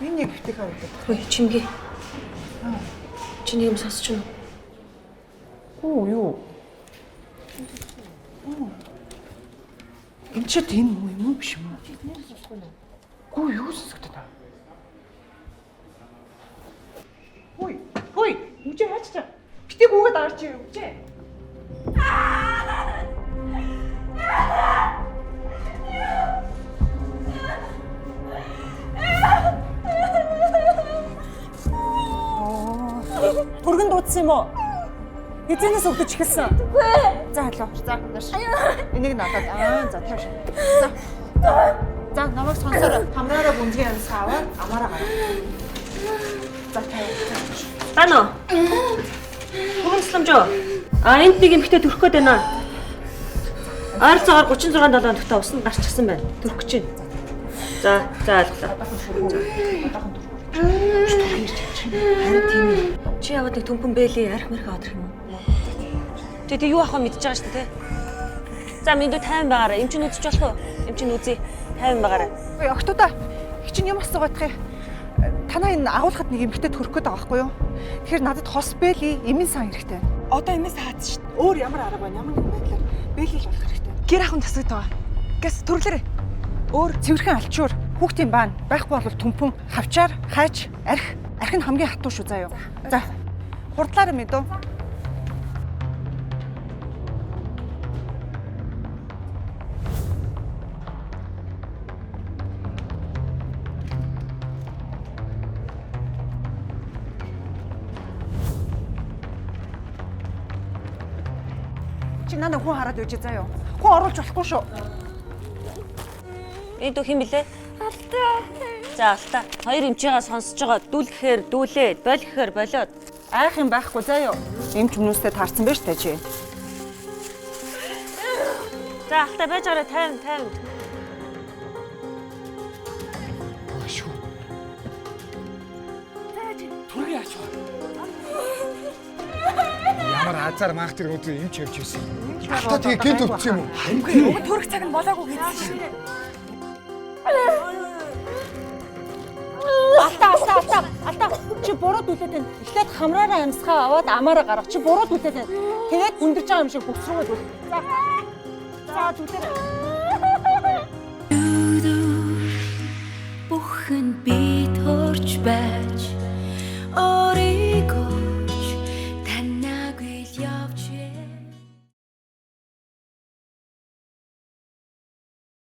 Энэ яг битгий харагдаад. Ой, чимгээ. Чиний юм сонсч байна уу? Юу? Энд чи тийм юм уу биш юм уу? Гүү юу сонсогдод байна? Хөөе, үжи хаач чаа. Битгий гүгээд арч юу үжи? Түргэн дуудсан юм уу? Эзэнээс өгдөж эхэлсэн. Үгүй. За халуу. За нааш. Энийг надад за тавьш. За намайг сонсороо. Хамраараа гүнзгий амьсгаа аваад амаараа гараа. За тавь. Тано. Хүмүүстэмжөө. Энд нэг эмэгтэй төрөх гээд байна. Ойролцоогоор 36 7 усанд гарчихсан байна. Төрөх гэж байна. За ойлголоо. Харин тийм ээ. Чи яваад нэг төмпөн бэлээ арх мэрхэ одрох юм уу? Тэ юу ахаа мэдчихэж байгаа шүү дээ. За минь 50 байгаараа. Эм чинь үзэж болох уу? Эм чинь үзье. 50 байгаараа. Ой, октоудаа. Их чинь юм асуугаадах юм. Танаа энэ агуулгад нэг эмэгтэй төрөх гээд байгаа байхгүй юу? Тэгэхээр надад хос бэли эмийн сан хэрэгтэй. Одоо эмээс хаац шít. Өөр ямар арга байна? Ямар нэгэн байдлаар бэлийг болох хэрэгтэй. Гэр ахын тасагд байгаа. Гэс төрлөөрэй. Өөр цэвэрхэн алчуур хүүхдийн баан байхгүй бол түмпэн хавчаар хайч арх нь хамгийн хатуу шүү заа юу. За. Хурдлаараа мэдөө. Чи надад хүн хараад үжи заа юу. Хүн оруулж болохгүй шүү. Энд дүү хэм блэ? Алтаа. За алтаа. Хоёр эмчээгээ сонсож байгаа. Дүүл гэхээр дүүлээд, боль гэхээр болоод. Айх юм байхгүй заа юу. Эмч хүмүүстээ таарсан байж та чи. За алтаа байж гараа 50. Шүү. Түргий аач ба. Ямар азар маах тэр өдөр юм ч явж ирсэн. Та тэгээ гинт өвдсөн юм уу? Уг төрөх цаг нь болоогүй гэсэн шүү. Алтаа. Чи буруу дүлээд байна. Эхлээд хамраараа амьсгаа аваад амаараа гарах. Чи буруу дүлээд байна. Тэгээд хүндэрж байгаа юм шиг бөксрөөд үл. За дүлээ. Бүхэн би